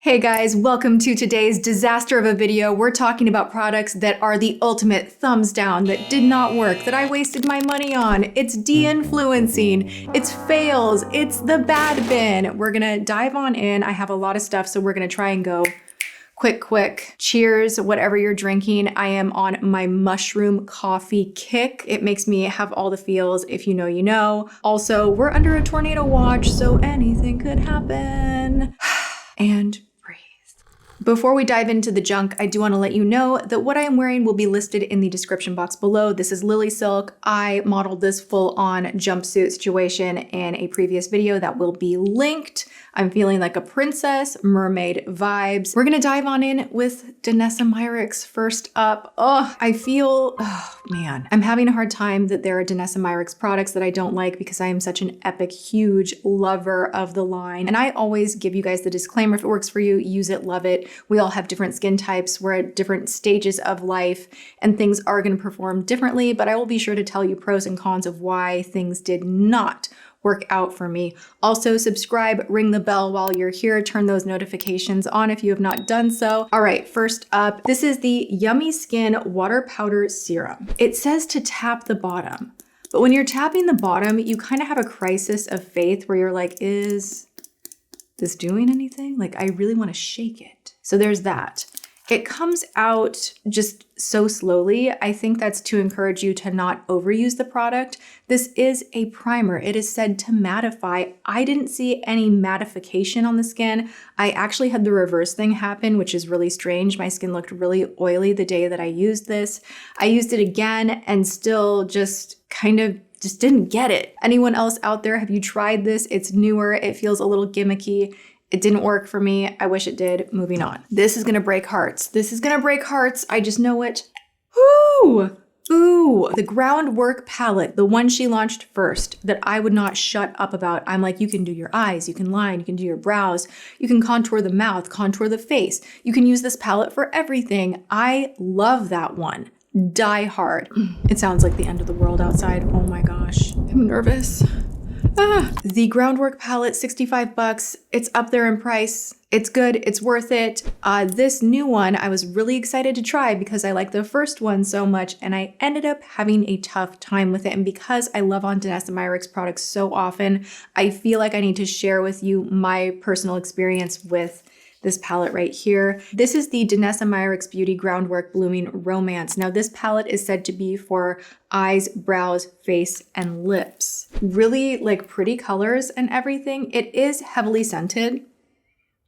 Hey guys, welcome to today's disaster of a video. We're talking about products that are the ultimate thumbs down, that did not work, that I wasted my money on. It's de-influencing, it's fails, it's the bad bin. We're gonna dive on in. I have a lot of stuff, so we're gonna try and go quick. Cheers, whatever you're drinking. I am on my mushroom coffee kick. It makes me have all the feels. If you know, you know. Also, we're under a tornado watch, so anything could happen. And before we dive into the junk, I do want to let you know that what I am wearing will be listed in the description box below. This is Lilysilk. I modeled this full-on jumpsuit situation in a previous video that will be linked. I'm feeling like a princess, mermaid vibes. We're gonna dive on in with Danessa Myricks first up. Oh man. I'm having a hard time that there are Danessa Myricks products that I don't like because I am such an epic, huge lover of the line. And I always give you guys the disclaimer, if it works for you, use it, love it. We all have different skin types. We're at different stages of life and things are gonna perform differently, but I will be sure to tell you pros and cons of why things did not work out for me. Also, subscribe, ring the bell while you're here, turn those notifications on if you have not done so. All right, first up, this is the Yummy Skin Water Powder Serum. It says to tap the bottom, but when you're tapping the bottom, you kind of have a crisis of faith where you're like, is this doing anything? Like, I really want to shake it. So there's that. It comes out just so slowly. I think that's to encourage you to not overuse the product. This is a primer. It is said to mattify. I didn't see any mattification on the skin. I actually had the reverse thing happen, which is really strange. My skin looked really oily the day that I used this. I used it again and still just didn't get it. Anyone else out there, have you tried this? It's newer. It feels a little gimmicky. It didn't work for me. I wish it did. Moving on. This is gonna break hearts. This is gonna break hearts. I just know it. Ooh, the Groundwork palette, the one she launched first that I would not shut up about. I'm like, you can do your eyes, you can line, you can do your brows, you can contour the mouth, contour the face. You can use this palette for everything. I love that one. Die hard. It sounds like the end of the world outside. Oh my gosh, I'm nervous. The Groundwork palette, 65 bucks. It's up there in price. It's good, it's worth it. This new one, I was really excited to try because I like the first one so much and I ended up having a tough time with it. And because I love on Danessa Myricks products so often, I feel like I need to share with you my personal experience with this palette right here. This is the Danessa Myricks Beauty Groundwork Blooming Romance. Now this palette is said to be for eyes, brows, face, and lips. Really like pretty colors and everything. It is heavily scented.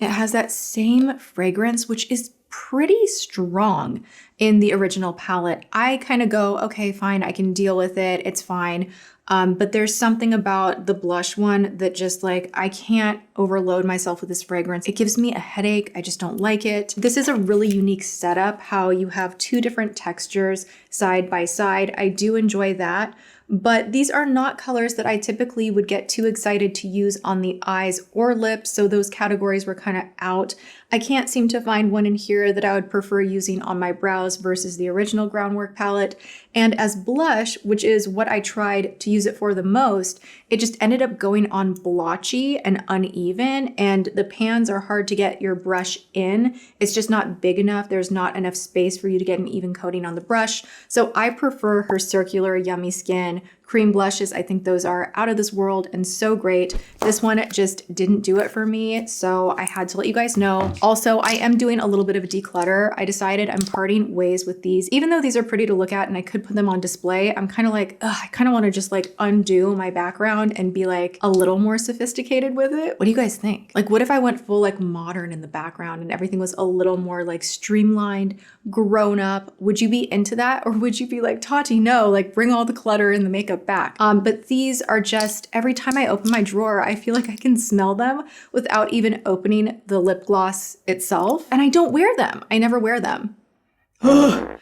It has that same fragrance, which is pretty strong in the original palette. I kind of go, okay, fine, I can deal with it, it's fine. But there's something about the blush one that just like, I can't overload myself with this fragrance. It gives me a headache. I just don't like it. This is a really unique setup, how you have two different textures side by side. I do enjoy that. But these are not colors that I typically would get too excited to use on the eyes or lips, so those categories were kind of out. I can't seem to find one in here that I would prefer using on my brows versus the original Groundwork palette. And as blush, which is what I tried to use it for the most, it just ended up going on blotchy and uneven, and the pans are hard to get your brush in. It's just not big enough. There's not enough space for you to get an even coating on the brush. So I prefer her circular Yummy Skin cream blushes. I think those are out of this world and so great. This one just didn't do it for me, so I had to let you guys know. Also, I am doing a little bit of a declutter. I decided I'm parting ways with these. Even though these are pretty to look at and I could put them on display, I'm kind of like, I kind of want to just like undo my background and be like a little more sophisticated with it. What do you guys think? Like, what if I went full like modern in the background and everything was a little more like streamlined, grown up? Would you be into that? Or would you be like, Tati, no, like bring all the clutter and the makeup back? But these are just, every time I open my drawer, I feel like I can smell them without even opening the lip gloss itself. And I don't wear them. I never wear them.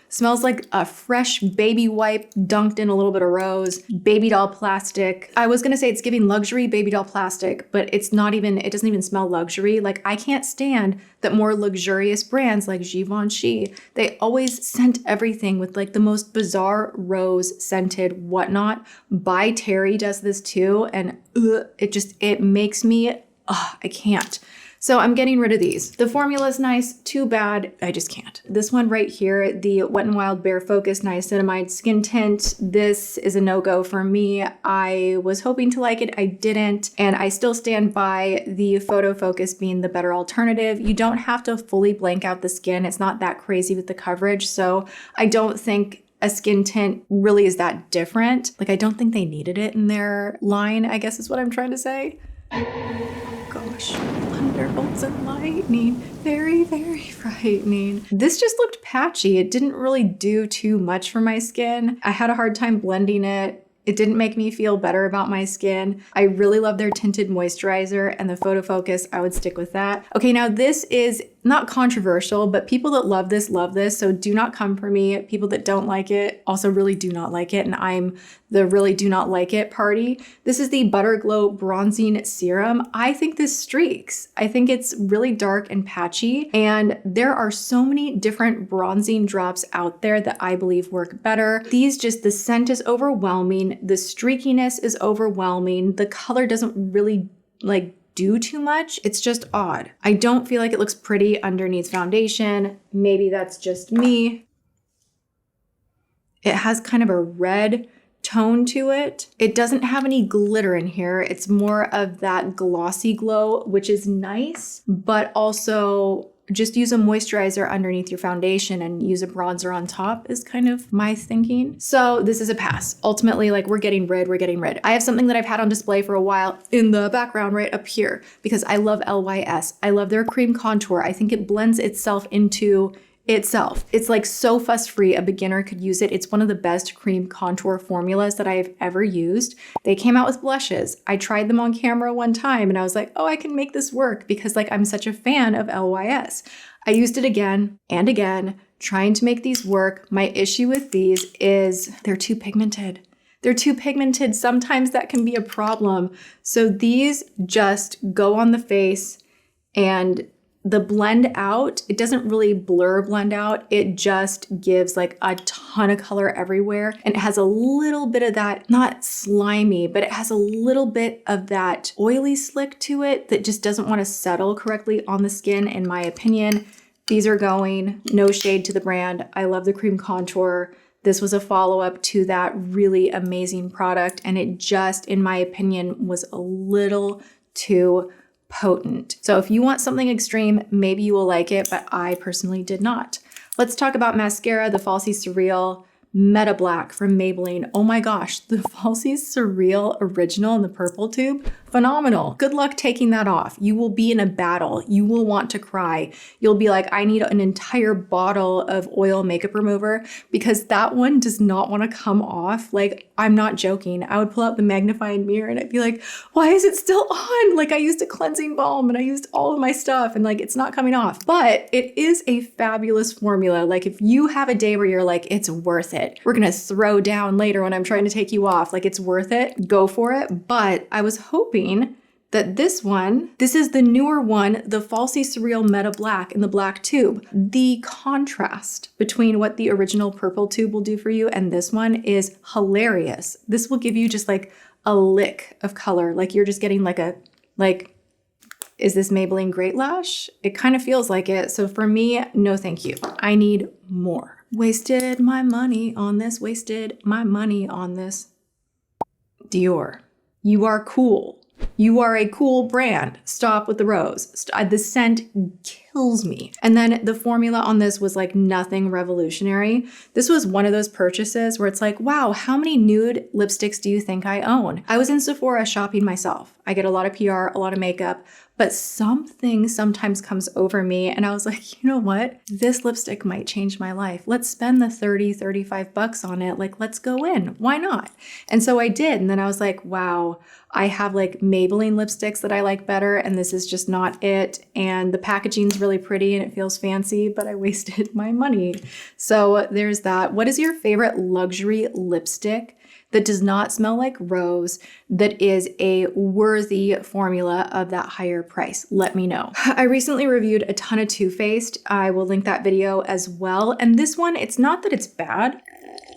Smells like a fresh baby wipe dunked in a little bit of rose, baby doll plastic. I was gonna say it's giving luxury baby doll plastic, but it's not even, it doesn't even smell luxury. Like, I can't stand that more luxurious brands like Givenchy, they always scent everything with like the most bizarre rose scented whatnot. By Terry does this too, and it makes me, I can't. So I'm getting rid of these. The formula is nice, too bad, I just can't. This one right here, the Wet n Wild Bare Focus Niacinamide Skin Tint, this is a no-go for me. I was hoping to like it, I didn't, and I still stand by the Photo Focus being the better alternative. You don't have to fully blank out the skin. It's not that crazy with the coverage, so I don't think a skin tint really is that different. Like, I don't think they needed it in their line, I guess is what I'm trying to say. Oh gosh, thunderbolts and lightning, very, very frightening. This just looked patchy. It didn't really do too much for my skin. I had a hard time blending it. It didn't make me feel better about my skin. I really love their tinted moisturizer and the Photo Focus. I would stick with that. Okay, now this is not controversial, but people that love this, so do not come for me. People that don't like it also really do not like it, and I'm the really do not like it party. This is the Butter Glow Bronzing Serum. I think this streaks. I think it's really dark and patchy, and there are so many different bronzing drops out there that I believe work better. These just, the scent is overwhelming, the streakiness is overwhelming, the color doesn't really do too much. It's just odd. I don't feel like it looks pretty underneath foundation. Maybe that's just me. It has kind of a red tone to it. It doesn't have any glitter in here. It's more of that glossy glow, which is nice, but also just use a moisturizer underneath your foundation and use a bronzer on top is kind of my thinking. So this is a pass. Ultimately, like, we're getting red. I have something that I've had on display for a while in the background right up here because I love LYS. I love their cream contour. I think it blends itself into itself. It's like so fuss-free, a beginner could use it. It's one of the best cream contour formulas that I've ever used. They came out with blushes. I tried them on camera one time and I was like, oh, I can make this work because like I'm such a fan of LYS. I used it again and again, trying to make these work. My issue with these is they're too pigmented. They're too pigmented. Sometimes that can be a problem. So these just go on the face and the blend out, it doesn't really blend out. It just gives like a ton of color everywhere. And it has a little bit of that, not slimy, but it has a little bit of that oily slick to it that just doesn't want to settle correctly on the skin, in my opinion. These are going, no shade to the brand. I love the cream contour. This was a follow-up to that really amazing product. And it just, in my opinion, was a little too potent. So if you want something extreme, maybe you will like it, but I personally did not. Let's talk about mascara, the Falsies Surreal MetaBlack from Maybelline. Oh my gosh, the Falsies Surreal Original in the purple tube, phenomenal. Good luck taking that off. You will be in a battle. You will want to cry. You'll be like, I need an entire bottle of oil makeup remover because that one does not want to come off. Like, I'm not joking. I would pull out the magnifying mirror and I'd be like, why is it still on? Like, I used a cleansing balm and I used all of my stuff and like, it's not coming off. But it is a fabulous formula. Like, if you have a day where you're like, it's worth it. We're gonna throw down later when I'm trying to take you off. Like, it's worth it. Go for it. But I was hoping that this is the newer one, the Falsies Surreal MetaBlack in the black tube. The contrast between what the original purple tube will do for you and this one is hilarious. This will give you just like a lick of color. Like, you're just getting is this Maybelline Great Lash? It kind of feels like it. So for me, no thank you. I need more. Wasted my money on this, Dior. You are cool. You are a cool brand. Stop with the rose. The scent kills me. And then the formula on this was like nothing revolutionary. This was one of those purchases where it's like, wow, how many nude lipsticks do you think I own? I was in Sephora shopping myself. I get a lot of PR, a lot of makeup, but something sometimes comes over me and I was like, you know what? This lipstick might change my life. Let's spend the 30, 35 bucks on it. Like, let's go in. Why not? And so I did. And then I was like, wow, I have like Maybelline lipsticks that I like better and this is just not it. And the packaging's really pretty and it feels fancy, but I wasted my money. So there's that. What is your favorite luxury lipstick that does not smell like rose, that is a worthy formula of that higher price? Let me know. I recently reviewed a ton of Too Faced. I will link that video as well. And this one, it's not that it's bad.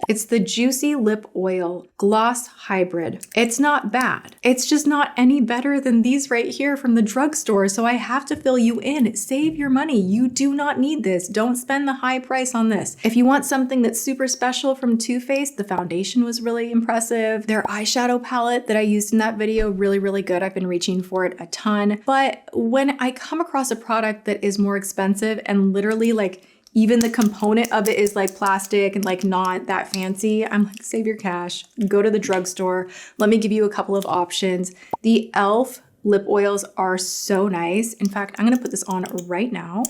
It's the Juicy Lip Oil Gloss Hybrid. It's not bad. It's just not any better than these right here from the drugstore, so I have to fill you in. Save your money. You do not need this. Don't spend the high price on this. If you want something that's super special from Too Faced, the foundation was really impressive. Their eyeshadow palette that I used in that video, really, really good. I've been reaching for it a ton. But when I come across a product that is more expensive and literally like even the component of it is like plastic and like not that fancy, I'm like, save your cash, go to the drugstore. Let me give you a couple of options. The e.l.f. lip oils are so nice. In fact, I'm gonna put this on right now.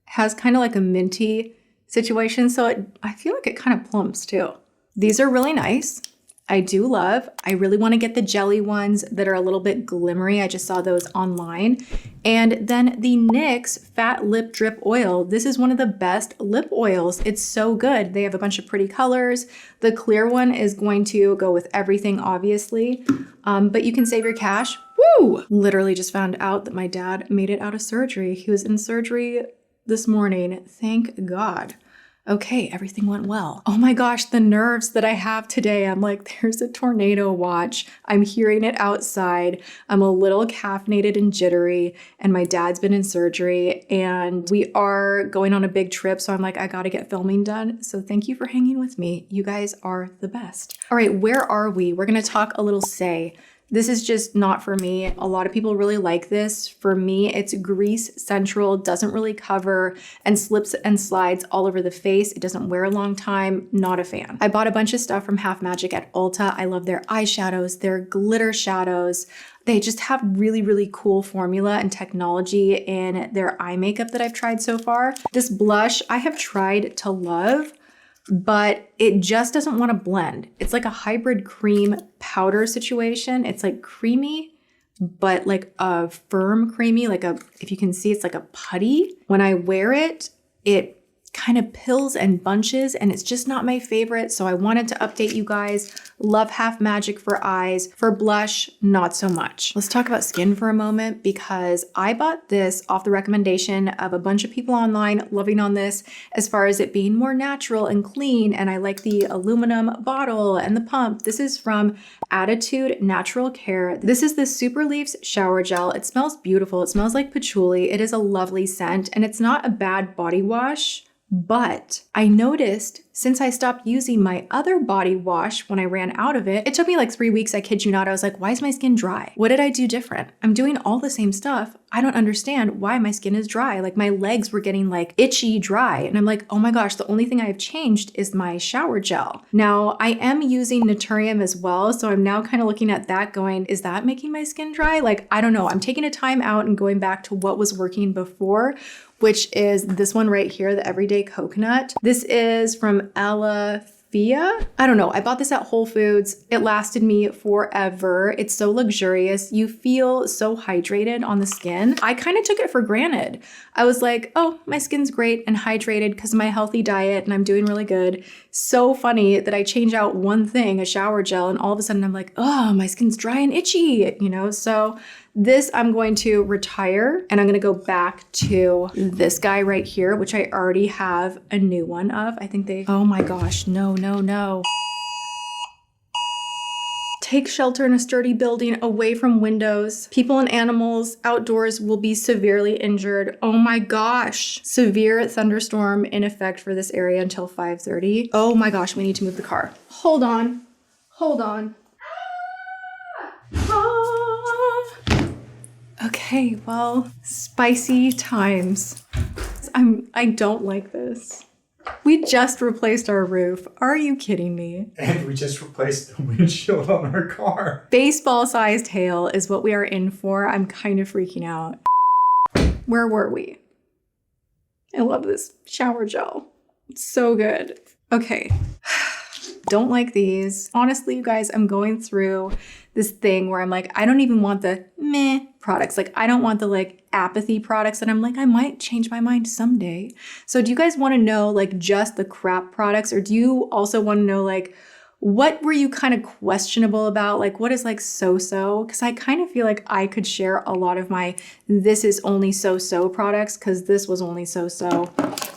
Has kind of like a minty situation, so I feel like it kind of plumps too. These are really nice. I do love. I really want to get the jelly ones that are a little bit glimmery. I just saw those online. And then the NYX Fat Lip Drip Oil. This is one of the best lip oils. It's so good. They have a bunch of pretty colors. The clear one is going to go with everything, obviously, but you can save your cash. Woo! Literally just found out that my dad made it out of surgery. He was in surgery this morning. Thank God. Okay, everything went well. Oh my gosh, the nerves that I have today. I'm like, there's a tornado watch. I'm hearing it outside. I'm a little caffeinated and jittery, and my dad's been in surgery, and we are going on a big trip. So I'm like, I gotta get filming done. So thank you for hanging with me. You guys are the best. All right, where are we? We're gonna talk a little Saie. This is just not for me. A lot of people really like this. For me, it's grease central, doesn't really cover, and slips and slides all over the face. It doesn't wear a long time, not a fan. I bought a bunch of stuff from Half Magic at Ulta. I love their eyeshadows, their glitter shadows. They just have really, really cool formula and technology in their eye makeup that I've tried so far. This blush I have tried to love, but it just doesn't want to blend. It's like a hybrid cream powder situation. It's like creamy, but like a firm creamy, like a, if you can see, it's like a putty. When I wear it, it kind of pills and bunches, and it's just not my favorite. So I wanted to update you guys. Love Half Magic for eyes. For blush, not so much. Let's talk about skin for a moment, because I bought this off the recommendation of a bunch of people online loving on this as far as it being more natural and clean. And I like the aluminum bottle and the pump. This is from Attitude Natural Care. This is the Super Leaves Shower Gel. It smells beautiful. It smells like patchouli. It is a lovely scent, and it's not a bad body wash. But I noticed since I stopped using my other body wash when I ran out of it, it took me like 3 weeks, I kid you not. I was like, why is my skin dry? What did I do different? I'm doing all the same stuff. I don't understand why my skin is dry. Like my legs were getting like itchy dry. And I'm like, oh my gosh, the only thing I have changed is my shower gel. Now I am using Naturium as well. So I'm now kind of looking at that going, is that making my skin dry? Like, I don't know. I'm taking a time out and going back to what was working before, which is this one right here, the Everyday Coconut. This is from Ella Fia. I don't know. I bought this at Whole Foods. It lasted me forever. It's so luxurious. You feel so hydrated on the skin. I kind of took it for granted. I was like, oh, my skin's great and hydrated because of my healthy diet and I'm doing really good. So funny that I change out one thing, a shower gel, and all of a sudden I'm like, oh, my skin's dry and itchy, you know? So this I'm going to retire, and I'm going to go back to this guy right here, which I already have a new one of. I think they, oh my gosh, no, no, no. Take shelter in a sturdy building away from windows. People and animals outdoors will be severely injured. Oh my gosh. Severe thunderstorm in effect for this area until 5:30. Oh my gosh, we need to move the car. Hold on. Hold on. Okay, well, spicy times. I don't like this. We just replaced our roof. Are you kidding me? And we just replaced the windshield on our car. Baseball-sized hail is what we are in for. I'm kind of freaking out. Where were we? I love this shower gel. It's so good. Okay. Don't like these. Honestly, you guys, I'm going through this thing where I'm like, I don't even want the meh products. Like, I don't want the like apathy products, and I'm like, I might change my mind someday. So do you guys want to know like just the crap products, or do you also want to know like what were you kind of questionable about? Like what is like so-so? Because I kind of feel like I could share a lot of my this is only so-so products, because this was only so-so.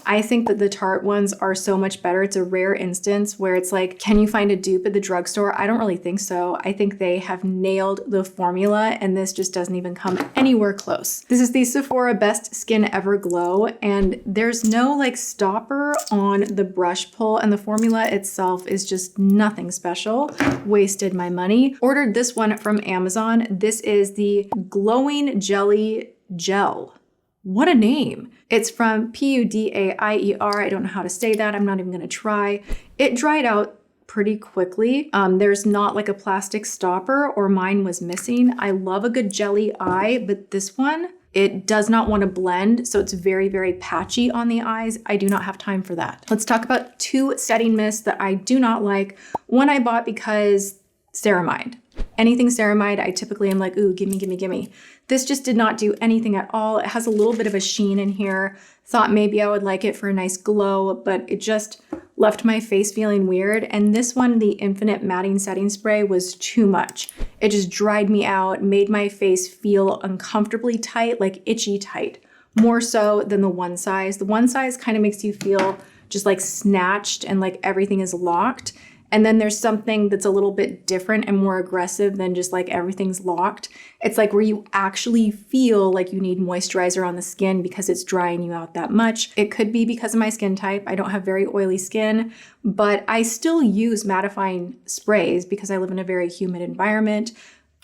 I think that the Tarte ones are so much better. It's a rare instance where it's like, can you find a dupe at the drugstore? I don't really think so. I think they have nailed the formula, and this just doesn't even come anywhere close. This is the Sephora Best Skin Ever Glow, and there's no like stopper on the brush pull, and the formula itself is just nothing special. Wasted my money. Ordered this one from Amazon. This is the Glowing Jelly Gel. What a name. It's from Pudaier. I don't know how to say that. I'm not even gonna try. It dried out pretty quickly. There's not like a plastic stopper, or mine was missing. I love a good jelly eye, but this one, it does not want to blend, so it's very, very patchy on the eyes. I do not have time for that. Let's talk about two setting mists that I do not like. One I bought because ceramide. Anything ceramide, I typically am like, ooh, gimme, gimme, gimme. This just did not do anything at all. It has a little bit of a sheen in here. Thought maybe I would like it for a nice glow, but it just left my face feeling weird. And this one, the Infinite Matting Setting Spray, was too much. It just dried me out, made my face feel uncomfortably tight, like itchy tight, more so than the One Size. The One Size kind of makes you feel just like snatched and like everything is locked. And then there's something that's a little bit different and more aggressive than just like everything's locked. It's like where you actually feel like you need moisturizer on the skin because it's drying you out that much. It could be because of my skin type. I don't have very oily skin, but I still use mattifying sprays because I live in a very humid environment.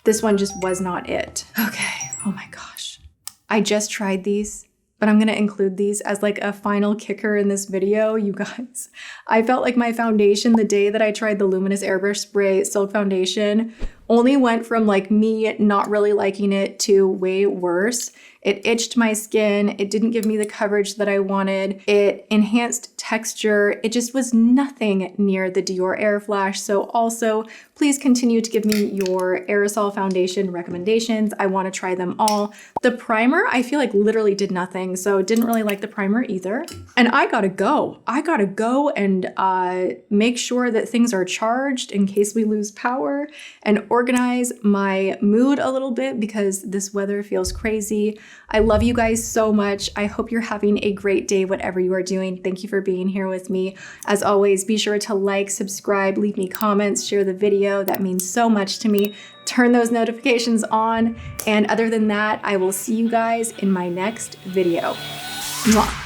This one just was not it. Okay, oh my gosh. I just tried these, but I'm gonna include these as like a final kicker in this video, you guys. I felt like my foundation the day that I tried the Luminous Airbrush Spray Silk Foundation only went from like me not really liking it to way worse. It itched my skin. It didn't give me the coverage that I wanted. It enhanced texture. It just was nothing near the Dior Air Flash. So also, please continue to give me your aerosol foundation recommendations. I want to try them all. The primer, I feel like literally did nothing. So didn't really like the primer either. And I gotta go. I gotta go and make sure that things are charged in case we lose power, and organize my mood a little bit because this weather feels crazy. I love you guys so much. I hope you're having a great day, whatever you are doing. Thank you for being here with me. As always, be sure to like, subscribe, leave me comments, share the video. That means so much to me. Turn those notifications on. And other than that, I will see you guys in my next video. Mwah.